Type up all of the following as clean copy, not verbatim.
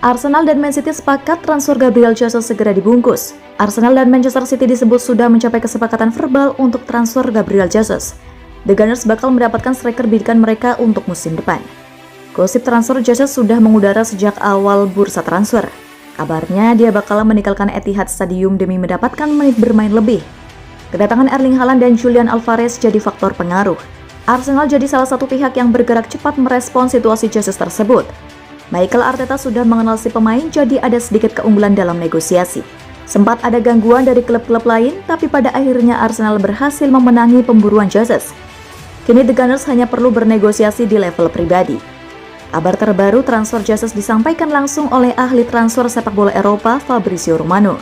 Arsenal dan Man City sepakat transfer Gabriel Jesus segera dibungkus. Arsenal dan Manchester City disebut sudah mencapai kesepakatan verbal untuk transfer Gabriel Jesus. The Gunners bakal mendapatkan striker bidikan mereka untuk musim depan. Gosip transfer Jesus sudah mengudara sejak awal bursa transfer. Kabarnya dia bakal meninggalkan Etihad Stadium demi mendapatkan menit bermain lebih. Kedatangan Erling Haaland dan Julian Alvarez jadi faktor pengaruh. Arsenal jadi salah satu pihak yang bergerak cepat merespons situasi Jesus tersebut. Mikel Arteta sudah mengenal si pemain, jadi ada sedikit keunggulan dalam negosiasi. Sempat ada gangguan dari klub-klub lain, tapi pada akhirnya Arsenal berhasil memenangi pemburuan Jesus. Kini The Gunners hanya perlu bernegosiasi di level pribadi. Kabar terbaru transfer Jesus disampaikan langsung oleh ahli transfer sepak bola Eropa, Fabrizio Romano.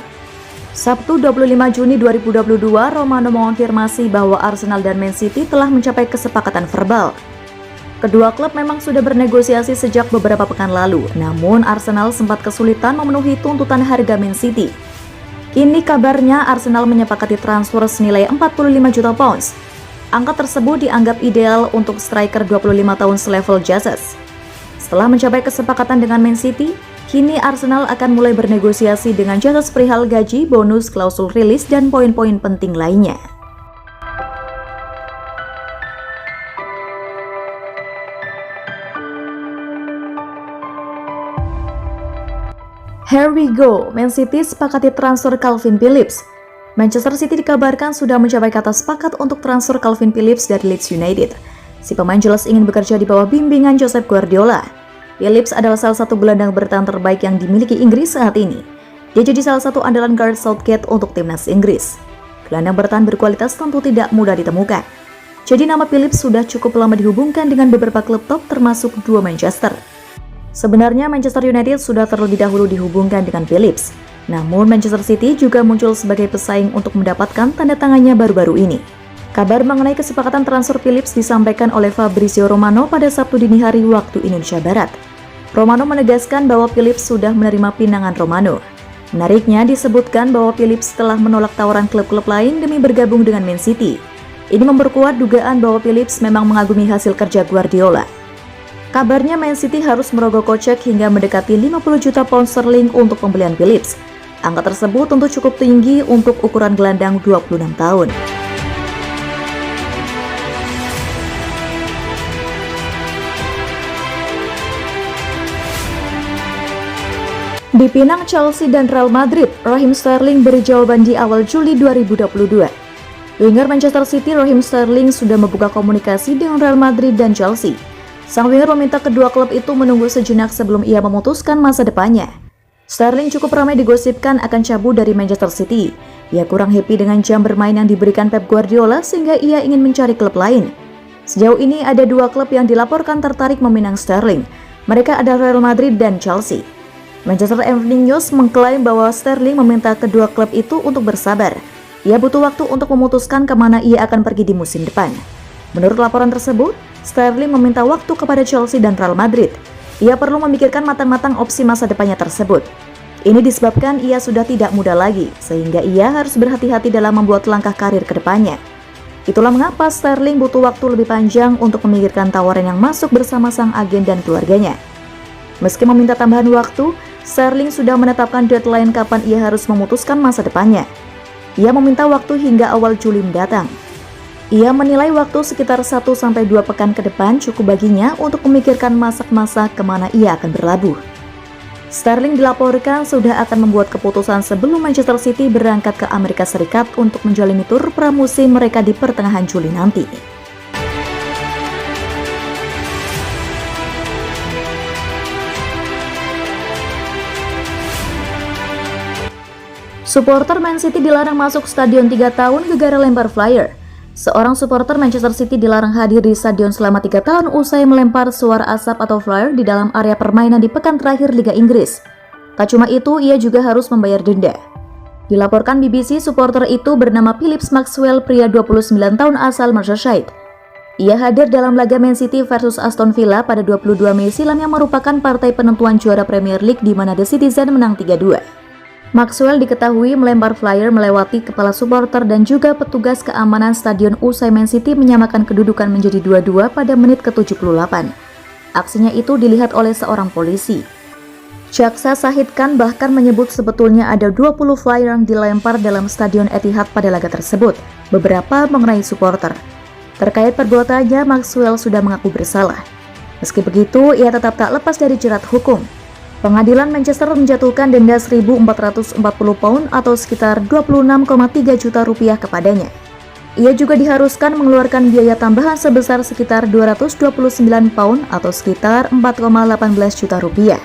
Sabtu 25 Juni 2022, Romano mengonfirmasi bahwa Arsenal dan Man City telah mencapai kesepakatan verbal. Kedua klub memang sudah bernegosiasi sejak beberapa pekan lalu, namun Arsenal sempat kesulitan memenuhi tuntutan harga Man City. Kini kabarnya Arsenal menyepakati transfer senilai 45 juta pounds. Angka tersebut dianggap ideal untuk striker 25 tahun selevel Jesus. Setelah mencapai kesepakatan dengan Man City, kini Arsenal akan mulai bernegosiasi dengan Jesus perihal gaji, bonus, klausul rilis, dan poin-poin penting lainnya. Here we go, Man City sepakati transfer Calvin Phillips. Manchester City dikabarkan sudah mencapai kata sepakat untuk transfer Calvin Phillips dari Leeds United. Si pemain jelas ingin bekerja di bawah bimbingan Josep Guardiola. Phillips adalah salah satu gelandang bertahan terbaik yang dimiliki Inggris saat ini. Dia jadi salah satu andalan Gareth Southgate untuk timnas Inggris. Gelandang bertahan berkualitas tentu tidak mudah ditemukan. Jadi nama Phillips sudah cukup lama dihubungkan dengan beberapa klub top termasuk dua Manchester. Sebenarnya Manchester United sudah terlebih dahulu dihubungkan dengan Phillips, namun Manchester City juga muncul sebagai pesaing untuk mendapatkan tanda tangannya baru-baru ini. Kabar mengenai kesepakatan transfer Phillips disampaikan oleh Fabrizio Romano pada Sabtu dini hari waktu Indonesia Barat. Romano menegaskan bahwa Phillips sudah menerima pinangan Romano. Menariknya disebutkan bahwa Phillips telah menolak tawaran klub-klub lain demi bergabung dengan Man City. Ini memperkuat dugaan bahwa Phillips memang mengagumi hasil kerja Guardiola. Kabarnya Man City harus merogoh kocek hingga mendekati 50 juta pound sterling untuk pembelian Phillips. Angka tersebut tentu cukup tinggi untuk ukuran gelandang 26 tahun. Di Pinang, Chelsea dan Real Madrid, Raheem Sterling beri jawaban di awal Juli 2022. Winger Manchester City Raheem Sterling sudah membuka komunikasi dengan Real Madrid dan Chelsea. Sang winger meminta kedua klub itu menunggu sejenak sebelum ia memutuskan masa depannya. Sterling cukup ramai digosipkan akan cabut dari Manchester City. Ia kurang happy dengan jam bermain yang diberikan Pep Guardiola sehingga ia ingin mencari klub lain. Sejauh ini ada dua klub yang dilaporkan tertarik meminang Sterling. Mereka adalah Real Madrid dan Chelsea. Manchester Evening News mengklaim bahwa Sterling meminta kedua klub itu untuk bersabar. Ia butuh waktu untuk memutuskan kemana ia akan pergi di musim depan. Menurut laporan tersebut, Sterling meminta waktu kepada Chelsea dan Real Madrid. Ia perlu memikirkan matang-matang opsi masa depannya tersebut. Ini disebabkan ia sudah tidak muda lagi, sehingga ia harus berhati-hati dalam membuat langkah karir ke depannya. Itulah mengapa Sterling butuh waktu lebih panjang untuk memikirkan tawaran yang masuk bersama sang agen dan keluarganya. Meski meminta tambahan waktu, Sterling sudah menetapkan deadline kapan ia harus memutuskan masa depannya. Ia meminta waktu hingga awal Juli mendatang. Ia menilai waktu sekitar 1-2 pekan ke depan cukup baginya untuk memikirkan masa kemana ia akan berlabuh. Sterling dilaporkan sudah akan membuat keputusan sebelum Manchester City berangkat ke Amerika Serikat untuk menjalani tur pramusim mereka di pertengahan Juli nanti. Supporter Man City dilarang masuk stadion 3 tahun gara-gara lempar flyer. Seorang supporter Manchester City dilarang hadir di stadion selama 3 tahun usai melempar suara asap atau flyer di dalam area permainan di pekan terakhir Liga Inggris. Tak cuma itu, ia juga harus membayar denda. Dilaporkan BBC, supporter itu bernama Phillips Maxwell, pria 29 tahun asal Merseyside. Ia hadir dalam laga Man City versus Aston Villa pada 22 Mei silam yang merupakan partai penentuan juara Premier League di mana The Citizen menang 3-2. Maxwell diketahui melempar flyer melewati kepala supporter dan juga petugas keamanan stadion usai Man City menyamakan kedudukan menjadi 2-2 pada menit ke-78. Aksinya itu dilihat oleh seorang polisi. Jaksa Shahid Khan bahkan menyebut sebetulnya ada 20 flyer yang dilempar dalam Stadion Etihad pada laga tersebut, beberapa mengenai supporter. Terkait perbuatannya, Maxwell sudah mengaku bersalah. Meski begitu, ia tetap tak lepas dari jerat hukum. Pengadilan Manchester menjatuhkan denda 1.440 pound atau sekitar 26,3 juta rupiah kepadanya. Ia juga diharuskan mengeluarkan biaya tambahan sebesar sekitar 229 pound atau sekitar 4,18 juta rupiah.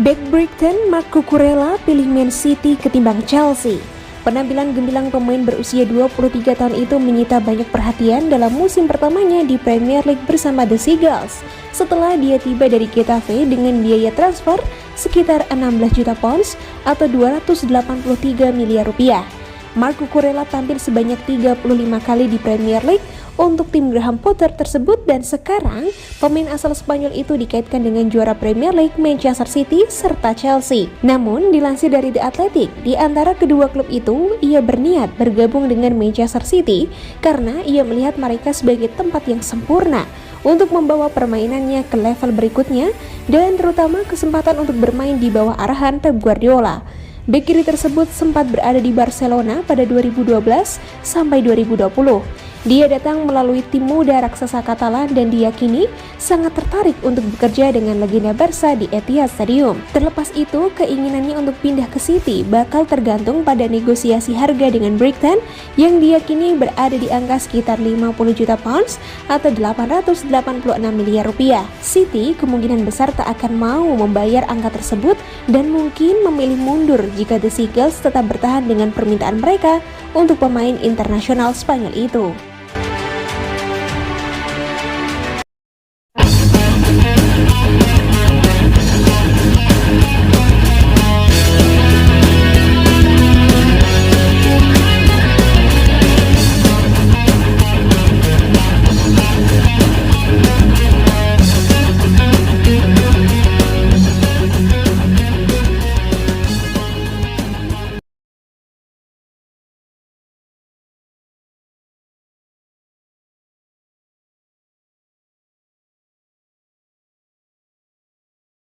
Bek Brighton, Marc Cucurella pilih Man City ketimbang Chelsea. Penampilan gemilang pemain berusia 23 tahun itu menyita banyak perhatian dalam musim pertamanya di Premier League bersama The Seagulls. Setelah dia tiba dari Getafe dengan biaya transfer sekitar 16 juta pounds atau 283 miliar rupiah. Marc Cucurella tampil sebanyak 35 kali di Premier League untuk tim Graham Potter tersebut, dan sekarang pemain asal Spanyol itu dikaitkan dengan juara Premier League Manchester City serta Chelsea. Namun dilansir dari The Athletic, di antara kedua klub itu ia berniat bergabung dengan Manchester City karena ia melihat mereka sebagai tempat yang sempurna untuk membawa permainannya ke level berikutnya dan terutama kesempatan untuk bermain di bawah arahan Pep Guardiola. Bek kiri tersebut sempat berada di Barcelona pada 2012 sampai 2020. Dia datang melalui tim muda raksasa Catalan dan diyakini sangat tertarik untuk bekerja dengan legenda Barca di Etihad Stadium. Terlepas itu, keinginannya untuk pindah ke City bakal tergantung pada negosiasi harga dengan Brighton yang diyakini berada di angka sekitar 50 juta pounds atau 886 miliar rupiah. City kemungkinan besar tak akan mau membayar angka tersebut dan mungkin memilih mundur jika The Seagulls tetap bertahan dengan permintaan mereka untuk pemain internasional Spanyol itu.